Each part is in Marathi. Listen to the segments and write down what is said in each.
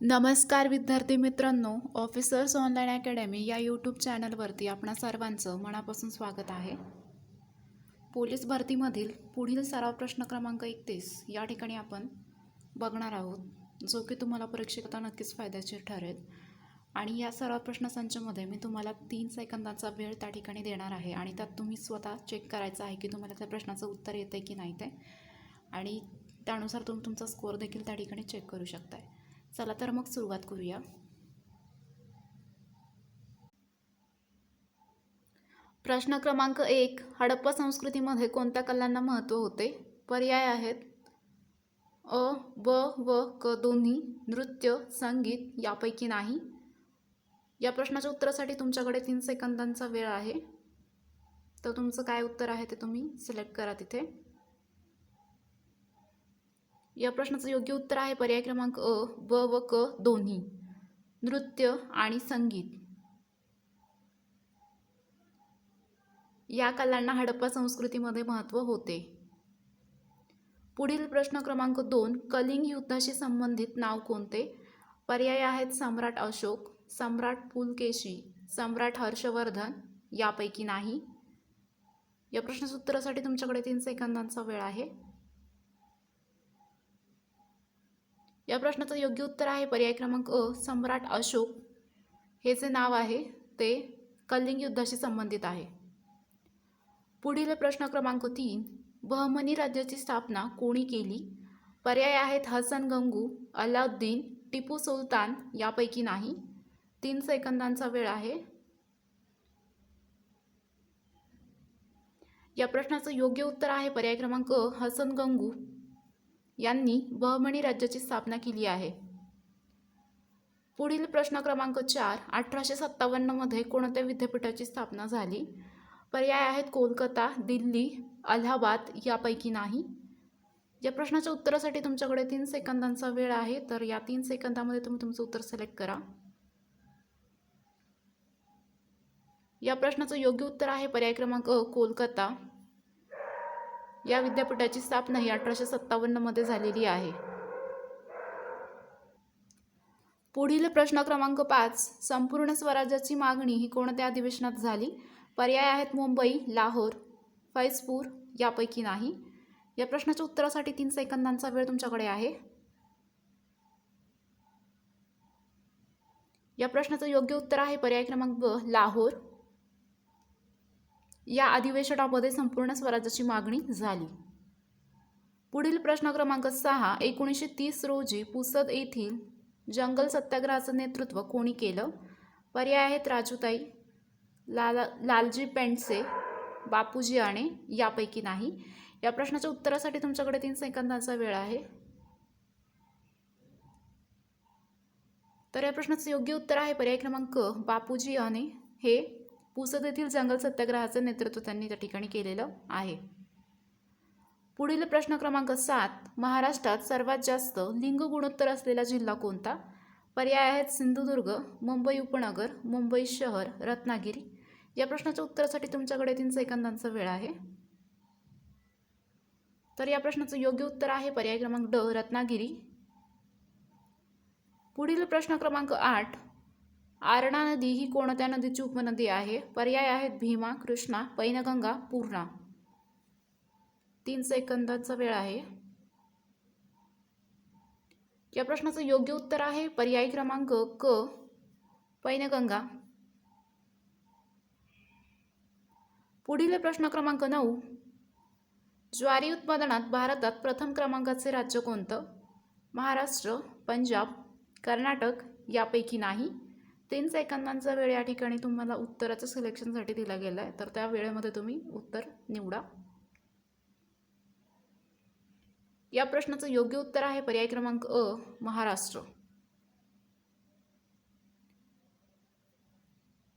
नमस्कार विद्यार्थी मित्रांनो, ऑफिसर्स ऑनलाईन अकॅडमी या यूट्यूब चॅनलवरती आपणा सर्वांचं मनापासून स्वागत आहे. पोलीस भरतीमधील पुढील सराव प्रश्न क्रमांक 31 या ठिकाणी आपण बघणार आहोत, जो की तुम्हाला परीक्षेकरता नक्कीच फायद्याचे ठरेल. आणि या सराव प्रश्नसंचामध्ये मी तुम्हाला 3 सेकंदाचा वेळ त्या ठिकाणी देणार आहे आणि त्यात तुम्ही स्वतः चेक करायचं आहे की तुम्हाला त्या प्रश्नाचं उत्तर येतं की नाही ते, आणि त्यानुसार तुम्ही तुमचा स्कोअर देखील त्या ठिकाणी चेक करू शकताय. चला तर मग सुरुवात करूया. प्रश्न क्रमांक 1, हडप्पा संस्कृतीमध्ये कोणत्या कलांना महत्त्व होते? पर्याय आहेत अ, ब व क दोन्ही, नृत्य, संगीत, यापैकी नाही. या प्रश्नाच्या उत्तरासाठी तुमच्याकडे 3 सेकंदांचा वेळ आहे. तर तुमचं काय उत्तर आहे ते तुम्ही सिलेक्ट करा तिथे. या प्रश्नाचं योग्य उत्तर आहे पर्याय क्रमांक अ, ब व क दोन्ही, नृत्य आणि संगीत. या कलांना हडप्पा संस्कृतीमध्ये महत्त्व होते. पुढील प्रश्न क्रमांक 2, कलिंग युद्धाशी संबंधित नाव कोणते? पर्याय आहेत सम्राट अशोक, सम्राट पुलकेशी, सम्राट हर्षवर्धन, यापैकी नाही. या प्रश्नाच्या उत्तरासाठी तुमच्याकडे 3 सेकंदांचा वेळ आहे. या प्रश्नाचं योग्य उत्तर आहे पर्याय क्रमांक अ, सम्राट अशोक हे जे नाव आहे ते कलिंग युद्धाशी संबंधित आहे. पुढील प्रश्न क्रमांक 3, बहमनी राज्याची स्थापना कोणी केली? पर्याय आहेत हसन गंगू, अलाउद्दीन, टिपू सुलतान, यापैकी नाही. 3 सेकंदांचा वेळ आहे. या प्रश्नाचं योग्य उत्तर आहे पर्याय क्रमांक अ, हसन गंगू यांनी बहमनी राज्याची स्थापना केली आहे. पुढील प्रश्न क्रमांक 4, 1857 मध्ये कोणत्या विद्यापीठाची स्थापना झाली? पर्याय आहेत कोलकाता, दिल्ली, अलाहाबाद, यापैकी नाही. या प्रश्नाच्या उत्तरासाठी तुमच्याकडे 3 सेकंदांचा वेळ आहे. तर या 3 सेकंदामध्ये तुम्ही तुमचं उत्तर सिलेक्ट करा. या प्रश्नाचं योग्य उत्तर आहे पर्याय क्रमांक अ, कोलकाता. या विद्यापीठाची स्थापना ही 1857 मध्ये झालेली आहे. पुढील प्रश्न क्रमांक 5, संपूर्ण स्वराज्याची मागणी ही कोणत्या अधिवेशनात झाली? पर्याय आहेत मुंबई, लाहोर, फैजपूर, यापैकी नाही. या प्रश्नाच्या उत्तरासाठी 3 सेकंदांचा वेळ तुमच्याकडे आहे. या प्रश्नाचं योग्य उत्तर आहे पर्याय क्रमांक ब, लाहोर. या अधिवेशनामध्ये संपूर्ण स्वराज्याची मागणी झाली. पुढील प्रश्न क्रमांक 6, 1930 रोजी पुसद येथील जंगल सत्याग्रहाचं नेतृत्व कोणी केलं? पर्याय आहेत राजूताई, लालजी पेंडसे, बापूजी आणे, यापैकी नाही. या प्रश्नाच्या उत्तरासाठी तुमच्याकडे 3 सेकंदांचा वेळ आहे. तर या प्रश्नाचं योग्य उत्तर आहे पर्याय क्रमांक बापूजी आणे हे पुसद येथील जंगल सत्याग्रहाचं नेतृत्व त्यांनी त्या ठिकाणी केलेलं आहे. पुढील प्रश्न क्रमांक 7, महाराष्ट्रात सर्वात जास्त लिंग गुणोत्तर असलेला जिल्हा कोणता? पर्याय आहेत सिंधुदुर्ग, मुंबई उपनगर, मुंबई शहर, रत्नागिरी. या प्रश्नाच्या उत्तरासाठी तुमच्याकडे 3 सेकंदांचा वेळ आहे. तर या प्रश्नाचं योग्य उत्तर आहे पर्याय क्रमांक ड, रत्नागिरी. पुढील प्रश्न क्रमांक 8, आरणा नदी ही कोणत्या नदीची उपनदी आहे? पर्याय आहेत भीमा, कृष्णा, पैनगंगा, पूर्णा. 3 सेकंदाचा वेळ आहे. या प्रश्नाचं योग्य उत्तर आहे पर्याय क्रमांक क, पैनगंगा. पुढील प्रश्न क्रमांक 9, ज्वारी उत्पादनात भारतात प्रथम क्रमांकाचे राज्य कोणतं? महाराष्ट्र, पंजाब, कर्नाटक, यापैकी नाही. 3 सेकंदांचा वेळ या ठिकाणी तुम्हाला उत्तराचं सिलेक्शनसाठी दिला गेला आहे. तर त्या वेळेमध्ये तुम्ही उत्तर निवडा. या प्रश्नाचं योग्य उत्तर आहे पर्याय क्रमांक अ, महाराष्ट्र.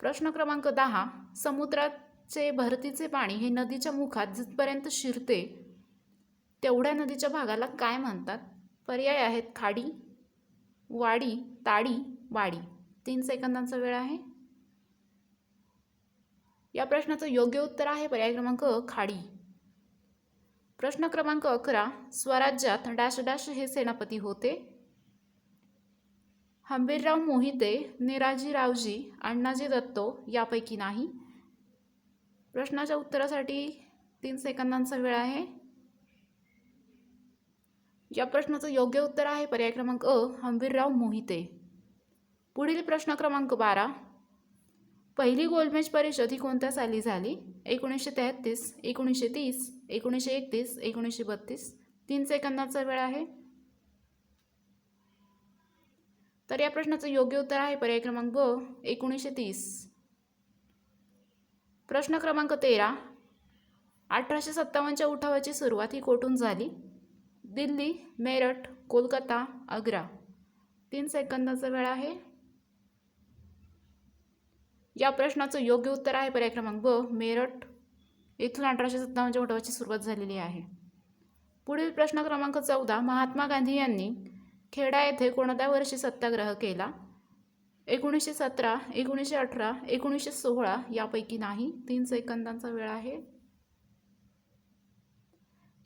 प्रश्न क्रमांक 10, समुद्राचे भरतीचे पाणी हे नदीच्या मुखात जिथपर्यंत शिरते तेवढ्या नदीच्या भागाला काय म्हणतात? पर्याय आहेत खाडी, वाडी, ताडी, वाडी. 3 सेकंदांचा वेळ आहे. या प्रश्नाचं योग्य उत्तर आहे पर्याय क्रमांक खाडी. प्रश्न क्रमांक 11, स्वराज्यात डॅश डॅश हे सेनापती होते? हंबीरराव मोहिते, नेताजीरावजी, अण्णाजी दत्तो यापैकी नाही. प्रश्नाच्या उत्तरासाठी 3 सेकंदांचा वेळ आहे. या प्रश्नाचं योग्य उत्तर आहे पर्याय क्रमांक अ, हंबीरराव मोहिते. पुढील प्रश्न क्रमांक 12. पहिली गोलमेज परिषद ही कोणत्या साली झाली? 1933, 1930, 1931, 1932. 3 सेकंदाचा वेळ आहे. तर या प्रश्नाचं योग्य उत्तर आहे पर्याय क्रमांक ब, 1930. प्रश्न क्रमांक 13. 1857च्या उठावाची सुरुवात ही कोठून झाली? दिल्ली, मेरठ, कोलकाता, आग्रा. 3 सेकंदाचा वेळ आहे. या प्रश्नाचं योग्य उत्तर आहे पर्याय क्रमांक ब, मेरठ येथून 1857च्या उठावाची सुरुवात झालेली आहे. पुढील प्रश्न क्रमांक 14. महात्मा गांधी यांनी खेडा येथे कोणत्या वर्षी सत्याग्रह केला? 1917, 1918, 1916 यापैकी नाही. 3 सेकंदांचा वेळ आहे.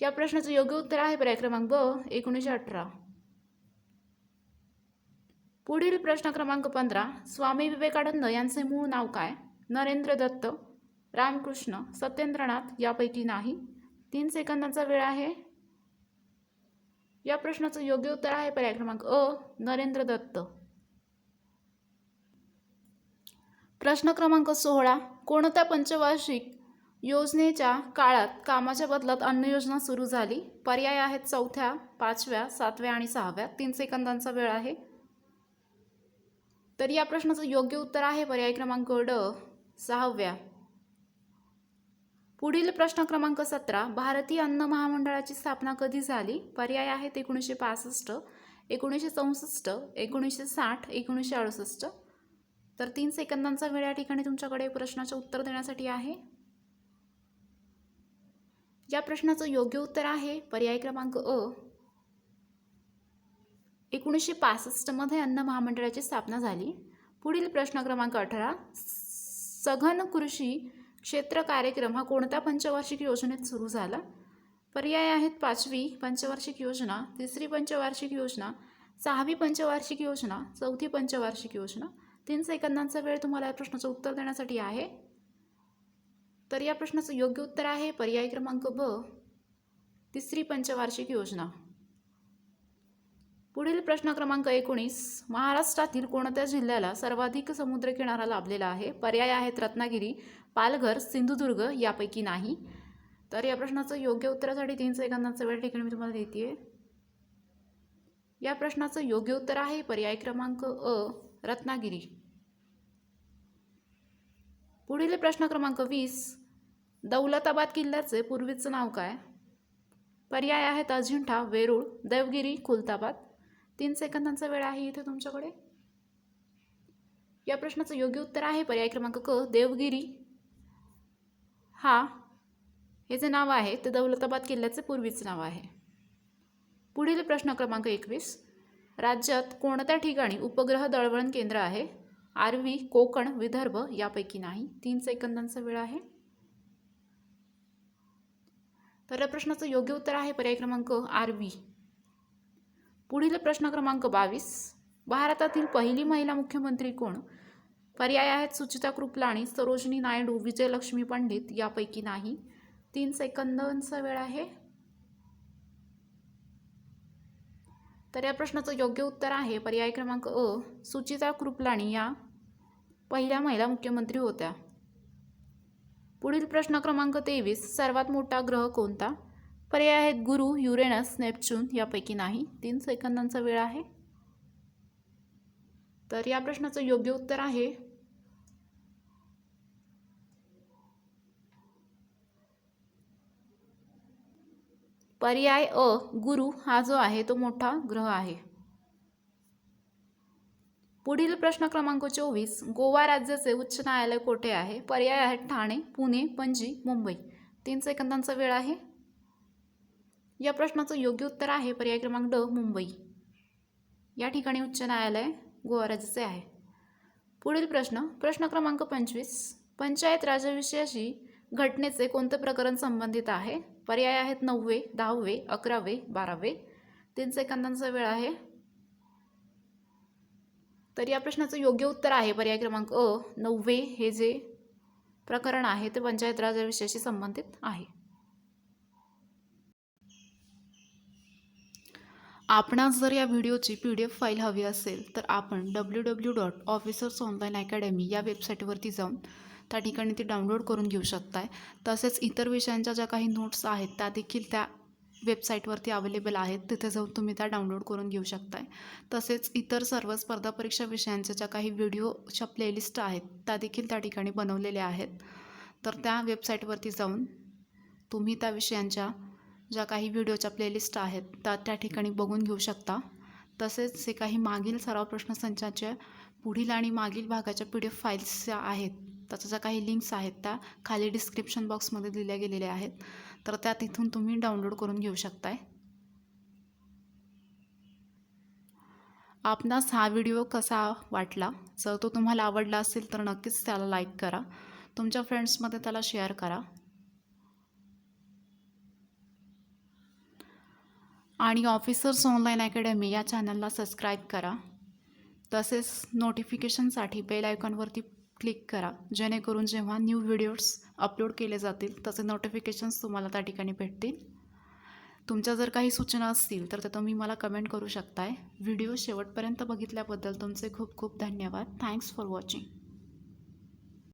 या प्रश्नाचं योग्य उत्तर आहे पर्याय क्रमांक ब, 1918. पुढील प्रश्न क्रमांक 15. स्वामी विवेकानंद यांचे मूळ नाव काय? नरेंद्र दत्त, रामकृष्ण, सत्येंद्रनाथ यापैकी नाही. 3 सेकंदांचा वेळ आहे. या प्रश्नाचं योग्य उत्तर आहे पर्याय क्रमांक अ, नरेंद्र दत्त. प्रश्न क्रमांक 16. कोणत्या पंचवार्षिक योजनेच्या काळात कामाच्या बदलात अन्न योजना सुरू झाली? पर्याय आहेत 4थ्या, 5व्या, 7व्या आणि 6व्या. 3 सेकंदांचा वेळ आहे. तर या प्रश्नाचं योग्य उत्तर आहे पर्याय क्रमांक ड, 6व्या. पुढील प्रश्न क्रमांक 17. भारतीय अन्न महामंडळाची स्थापना कधी झाली? पर्याय आहेत 1965, 1964, 1960, 1968. तर 3 सेकंदांचा वेळ या ठिकाणी तुमच्याकडे प्रश्नाचे उत्तर देण्यासाठी आहे. या प्रश्नाचं योग्य उत्तर आहे पर्याय क्रमांक अ, 1965 मध्ये अन्न महामंडळाची स्थापना झाली. पुढील प्रश्न क्रमांक 18. सघन कृषी क्षेत्र कार्यक्रम हा कोणत्या पंचवार्षिक योजनेत सुरू झाला? पर्याय आहेत 5वी पंचवार्षिक योजना, 3री पंचवार्षिक योजना, 6वी पंचवार्षिक योजना, 4थी पंचवार्षिक योजना. 3 सेकंदांचा वेळ तुम्हाला या प्रश्नाचं उत्तर देण्यासाठी आहे. तर या प्रश्नाचं योग्य उत्तर आहे पर्याय क्रमांक ब, 3री पंचवार्षिक योजना. पुढील प्रश्न क्रमांक 19. महाराष्ट्रातील कोणत्या जिल्ह्याला सर्वाधिक समुद्रकिनारा लाभलेला आहे? पर्याय आहेत रत्नागिरी, पालघर, सिंधुदुर्ग यापैकी नाही. तर या प्रश्नाचं योग्य उत्तरासाठी 3 सेकंदांचा वेळ ठिकाणी मी तुम्हाला देते. या प्रश्नाचं योग्य उत्तर आहे पर्याय क्रमांक अ, रत्नागिरी. पुढील प्रश्न क्रमांक 20. दौलताबाद किल्ल्याचे पूर्वीचं नाव काय? पर्याय आहेत अजिंठा, वेरूळ, देवगिरी, खुलताबाद. 3 सेकंदांचा वेळ आहे इथे तुमच्याकडे. या प्रश्नाचं योग्य उत्तर आहे पर्याय क्रमांक क, देवगिरी. हे जे नाव आहे ते दौलताबाद किल्ल्याचे पूर्वीचे नाव आहे. पुढील प्रश्न क्रमांक 21. राज्यात कोणत्या ठिकाणी उपग्रह दळणवळण केंद्र आहे? आर्वी, कोकण, विदर्भ यापैकी नाही. 3 सेकंदांचा वेळ आहे. तर या प्रश्नाचं योग्य उत्तर आहे पर्याय क्रमांक आर्वी. पुढील प्रश्न क्रमांक 22. भारतातील पहिली महिला मुख्यमंत्री कोण? पर्याय आहेत सुचिता कृपलानी, सरोजिनी नायडू, विजयलक्ष्मी पंडित यापैकी नाही. 3 सेकंदांचा वेळ आहे. तर या प्रश्नाचं योग्य उत्तर आहे पर्याय क्रमांक अ, सुचिता कृपलानी या पहिल्या महिला मुख्यमंत्री होत्या. पुढील प्रश्न क्रमांक 23. सर्वात मोठा ग्रह कोणता? पर्याय आहेत गुरु, युरेनस, नेपच्यून यापैकी नाही. 3 सेकंदांचा वेळ आहे. तर या प्रश्नाचं योग्य उत्तर आहे पर्याय अ, गुरु हा जो आहे तो मोठा ग्रह आहे. पुढील प्रश्न क्रमांक 24. गोवा राज्याचे उच्च न्यायालय कोठे आहे? पर्याय आहेत ठाणे, पुणे, पणजी, मुंबई. 3 सेकंदांचा वेळ आहे. या प्रश्नाचं योग्य उत्तर आहे पर्याय क्रमांक ड, मुंबई. या ठिकाणी उच्च न्यायालय गोवा राज्याचे आहे. पुढील प्रश्न क्रमांक 25. पंचायत राजविषयाशी घटनेचे कोणते प्रकरण संबंधित आहे? पर्याय आहेत 9वे, 10वे, 11वे, 12वे. 3 सेकंदांचा वेळ आहे. तर या प्रश्नाचं योग्य उत्तर आहे पर्याय क्रमांक अ 9वे हे जे प्रकरण आहे ते पंचायत राज या विषयाशी संबंधित आहे. आपणास जर या व्हिडिओची PDF फाईल हवी असेल तर आपण www.officersonlineacademy या वेबसाईटवरती जाऊन त्या ठिकाणी ती डाउनलोड करून घेऊ शकताय. तसेच इतर विषयांच्या ज्या काही नोट्स आहेत त्या देखील त्या वेबसाईटवरती अवेलेबल आहेत, तिथे जाऊन तुम्ही त्या डाउनलोड करून घेऊ शकताय. तसेच इतर सर्व स्पर्धा परीक्षा विषयांच्या ज्या काही व्हिडिओच्या प्लेलिस्ट आहेत त्या देखील त्या ठिकाणी बनवलेल्या आहेत. तर त्या वेबसाईटवरती जाऊन तुम्ही त्या विषयांच्या ज्या काही व्हिडिओच्या प्लेलिस्ट आहेत त्या ठिकाणी बघून घेऊ शकता. तसेच जे काही मागील सराव प्रश्नसंचाच्या पुढील आणि मागील भागाच्या PDF फाईल्स ज्या आहेत त्याच्या ज्या काही लिंक्स आहेत त्या खाली डिस्क्रिप्शन बॉक्समध्ये दिल्या गेलेल्या आहेत, तर त्या तिथून तुम्ही डाउनलोड करून घेऊ शकताय. आपणास हा व्हिडिओ कसा वाटला? जर तो तुम्हाला आवडला असेल तर नक्कीच त्याला लाईक करा, तुमच्या फ्रेंड्समध्ये त्याला शेअर करा आणि ऑफिसर्स ऑनलाईन अकॅडमी या चॅनलला सबस्क्राईब करा. तसेच नोटिफिकेशनसाठी बेल आयकॉनवरती क्लिक करा, जेणेकरून जेव्हा न्यू व्हिडिओज अपलोड केले जातील त्याचे नोटिफिकेशन्स तुम्हाला त्या ठिकाणी भेटतील. तुमच्या जर काही सूचना असतील तर ते तुम्ही मला कमेंट करू शकताय. व्हिडिओ शेवटपर्यंत बघितल्याबद्दल तुमचे खूप खूप धन्यवाद. Thanks for watching.